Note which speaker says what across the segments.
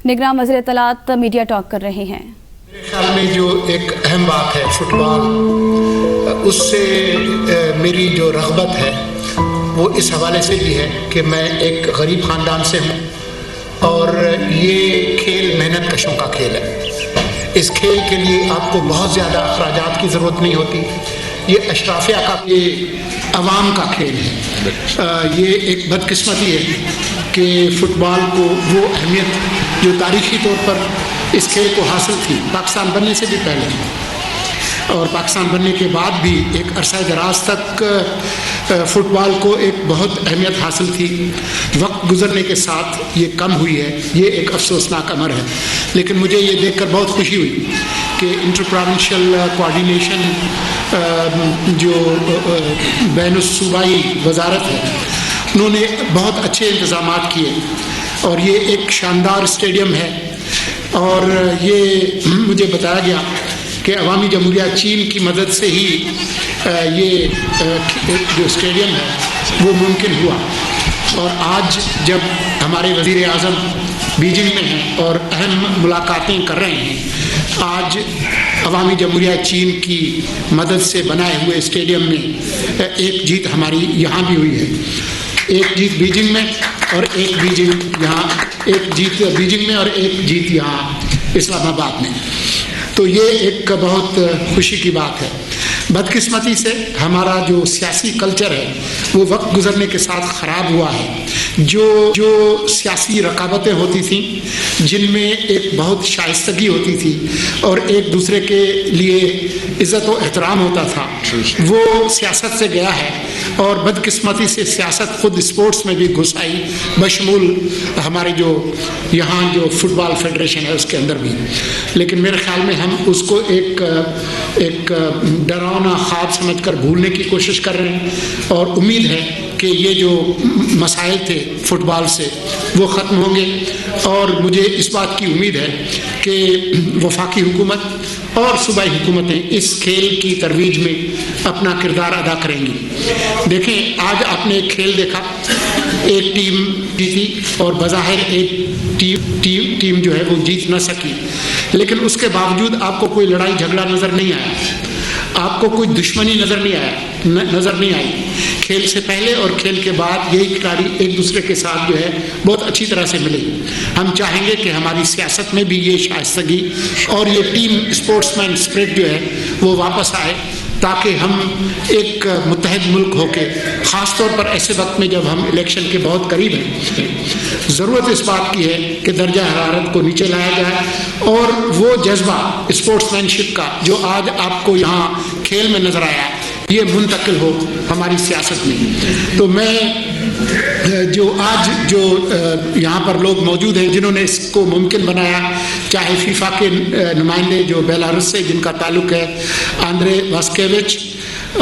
Speaker 1: نگراں وزیر اطلاعات میڈیا ٹاک کر رہے ہیں۔
Speaker 2: میرے خیال میں جو ایک اہم بات ہے فٹ بال، اس سے میری جو رغبت ہے وہ اس حوالے سے بھی ہے کہ میں ایک غریب خاندان سے ہوں اور یہ کھیل محنت کشوں کا کھیل ہے۔ اس کھیل کے لیے آپ کو بہت زیادہ اخراجات کی ضرورت نہیں ہوتی۔ یہ اشرافیہ کا، یہ عوام کا کھیل ہے۔ یہ ایک بدقسمتی ہے کہ فٹ بال کو وہ اہمیت جو تاریخی طور پر اس کھیل کو حاصل تھی پاکستان بننے سے بھی پہلے اور پاکستان بننے کے بعد بھی ایک عرصہ دراز تک فٹ بال کو ایک بہت اہمیت حاصل تھی، وقت گزرنے کے ساتھ یہ کم ہوئی ہے۔ یہ ایک افسوسناک امر ہے، لیکن مجھے یہ دیکھ کر بہت خوشی ہوئی کہ انٹرپرینیورشل کوآرڈینیشن جو بین الصوبائی وزارت ہے، انہوں نے بہت اچھے انتظامات کیے اور یہ ایک شاندار اسٹیڈیم ہے۔ اور یہ مجھے بتایا گیا کہ عوامی جمہوریہ چین کی مدد سے ہی یہ جو اسٹیڈیم ہے وہ ممکن ہوا۔ اور آج جب ہمارے وزیر اعظم بیجنگ میں ہیں اور اہم ملاقاتیں کر رہے ہیں، آج عوامی جمہوریہ چین کی مدد سے بنائے ہوئے اسٹیڈیم میں ایک جیت ہماری یہاں بھی ہوئی ہے۔ ایک جیت بیجنگ میں اور ایک جیت بیجنگ میں اور ایک جیت یہاں اسلام آباد میں۔ تو یہ ایک بہت خوشی کی بات ہے۔ بدقسمتی سے ہمارا جو سیاسی کلچر ہے وہ وقت گزرنے کے ساتھ خراب ہوا ہے۔ جو سیاسی رقابتیں ہوتی تھیں، جن میں ایک بہت شائستگی ہوتی تھی اور ایک دوسرے کے لیے عزت و احترام ہوتا تھا، وہ سیاست سے گیا ہے اور بدقسمتی سے سیاست خود اسپورٹس میں بھی گھس آئی، بشمول ہمارے جو یہاں جو فٹ بال فیڈریشن ہے اس کے اندر بھی۔ لیکن میرے خیال میں ہم اس کو ایک ڈراؤنا خواب سمجھ کر بھولنے کی کوشش کر رہے ہیں، اور امید ہے کہ یہ جو مسائل تھے فٹ بال سے وہ ختم ہوں گے۔ اور مجھے اس بات کی امید ہے کہ وفاقی حکومت اور صوبائی حکومتیں اس کھیل کی ترویج میں اپنا کردار ادا کریں گی۔ دیکھیں، آج آپ نے ایک کھیل دیکھا، ایک ٹیم جیتی اور بظاہر ایک ٹیم جو ہے وہ جیت نہ سکی، لیکن اس کے باوجود آپ کو کوئی لڑائی جھگڑا نظر نہیں آیا، آپ کو کوئی دشمنی نظر نہیں آئی۔ کھیل سے پہلے اور کھیل کے بعد یہی کھلاڑی ایک دوسرے کے ساتھ جو ہے بہت اچھی طرح سے ملے۔ ہم چاہیں گے کہ ہماری سیاست میں بھی یہ شائستگی اور یہ ٹیم اسپورٹس مین اسپرٹ جو ہے وہ واپس آئے، تاکہ ہم ایک متحد ملک ہو کے، خاص طور پر ایسے وقت میں جب ہم الیکشن کے بہت قریب ہیں، ضرورت اس بات کی ہے کہ درجہ حرارت کو نیچے لایا جائے اور وہ جذبہ اسپورٹس مین شپ کا جو آج آپ کو یہاں کھیل میں نظر آیا یہ منتقل ہو ہماری سیاست میں۔ تو میں جو یہاں پر لوگ موجود ہیں جنہوں نے اس کو ممکن بنایا، چاہے فیفا کے نمائندے جو بیلاروس سے جن کا تعلق ہے، آندرے واسکیوچ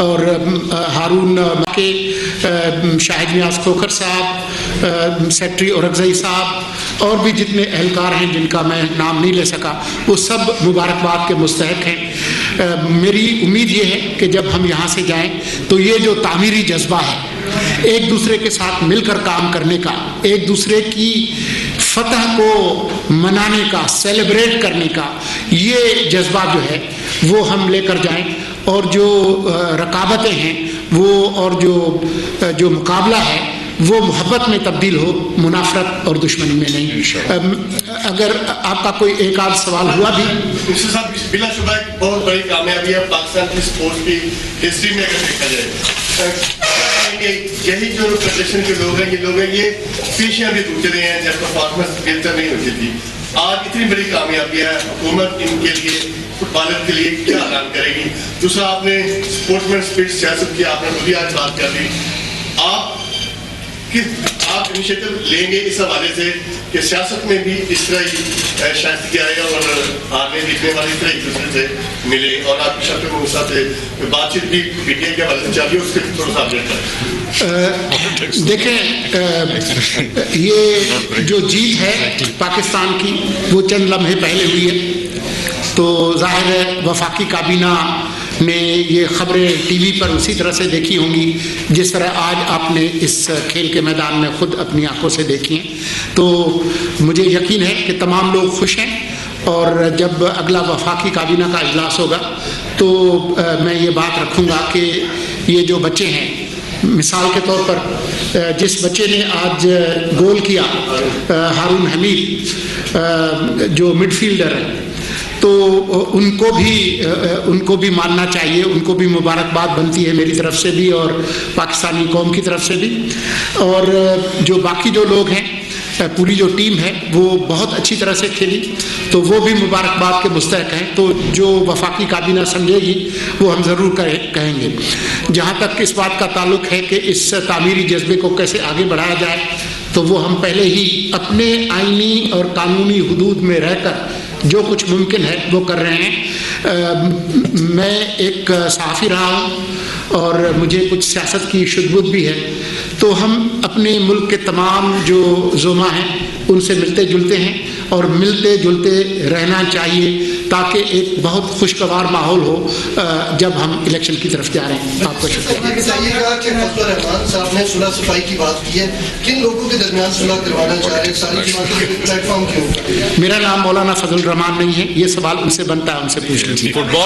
Speaker 2: اور ہارون مکے، شاہد نیاز کھوکھر صاحب، سیکٹری اورگزئی صاحب، اور بھی جتنے اہلکار ہیں جن کا میں نام نہیں لے سکا، وہ سب مبارکباد کے مستحق ہیں۔ میری امید یہ ہے کہ جب ہم یہاں سے جائیں تو یہ جو تعمیری جذبہ ہے، ایک دوسرے کے ساتھ مل کر کام کرنے کا، ایک دوسرے کی فتح کو منانے کا، سیلیبریٹ کرنے کا، یہ جذبہ جو ہے وہ ہم لے کر جائیں، اور جو رقابتیں ہیں وہ اور جو مقابلہ ہے وہ محبت میں تبدیل ہو، منافرت اور دشمنی میں نہیں۔ اگر آپ کا کوئی ایک آدھ سوال ہوا بھی۔
Speaker 3: بلا شبہ ایک بہت بڑی کامیابی ہے پاکستان کی اسپورٹس کی ہسٹری میں اگر دیکھا جائے۔ یہی جو فیڈریشن کے لوگ ہیں یہ پیشیاں بھی ٹوٹ رہے ہیں جب پرفارمنس بہتر نہیں ہوتی تھی۔ آج اتنی بڑی کامیابی ہے، حکومت ان کے لیے، فٹ بالر کے لیے کیا اعلان کرے گی؟ دوسرا، آپ نے اسپورٹس مین اسپرٹ سیاست کی آپ نے خود ہی آج بات کر لی، آپ انیشیٹو لیں گے اس حوالے سے کہ سیاست میں بھی اس طرح ہی شائستگی آئے گا اور آنے جیتنے والے اس طرح ایک دوسرے سے ملے، اور آپ کی شرط موسیٰ سے بات چیت بھی میڈیا کے حوالے سے چاہیے، اس کے تھوڑا سا اپڈیٹ کریں۔
Speaker 2: دیکھیں، یہ جو جیت ہے پاکستان کی وہ چند لمحے پہلے ہوئی ہے، تو ظاہر ہے وفاقی کابینہ نے یہ خبریں ٹی وی پر اسی طرح سے دیکھی ہوں گی جس طرح آج آپ نے اس کھیل کے میدان میں خود اپنی آنکھوں سے دیکھی ہیں. تو مجھے یقین ہے کہ تمام لوگ خوش ہیں، اور جب اگلا وفاقی کابینہ کا اجلاس ہوگا تو میں یہ بات رکھوں گا کہ یہ جو بچے ہیں، مثال کے طور پر جس بچے نے آج گول کیا ہارون حمید جو مڈ فیلڈر ہے، تو ان کو بھی ماننا چاہیے، ان کو بھی مبارکباد بنتی ہے میری طرف سے بھی اور پاکستانی قوم کی طرف سے بھی. اور جو باقی جو لوگ ہیں، پوری جو ٹیم ہے وہ بہت اچھی طرح سے کھیلی، تو وہ بھی مبارکباد کے مستحق ہیں. تو جو وفاقی کابینہ سمجھے گی وہ ہم ضرور کہیں گے. جہاں تک اس بات کا تعلق ہے کہ اس تعمیری جذبے کو کیسے آگے بڑھایا جائے، تو وہ ہم پہلے ہی اپنے آئینی اور قانونی حدود میں رہ کر جو کچھ ممکن ہے وہ کر رہے ہیں. میں ایک صحافی رہا ہوں اور مجھے کچھ سیاست کی شدبد بھی ہے، تو ہم اپنے ملک کے تمام جو زعما ہیں ان سے ملتے جلتے ہیں اور ملتے جلتے رہنا چاہیے تاکہ ایک بہت خوشگوار ماحول ہو جب ہم الیکشن کی طرف جا رہے ہیں. آپ کا شکریہ.
Speaker 4: بتائیے گا کہ فضل الرحمان صاحب نے صلح صفائی کی بات کی ہے، کن لوگوں کے درمیان صلح کروانا چاہ رہے ہیں؟ ساری جماعتوں کے پلیٹ فارم کیوں؟
Speaker 2: میرا نام مولانا فضل الرحمان نہیں ہے، یہ سوال ان سے بنتا ہے، ان سے پوچھ لیجیے.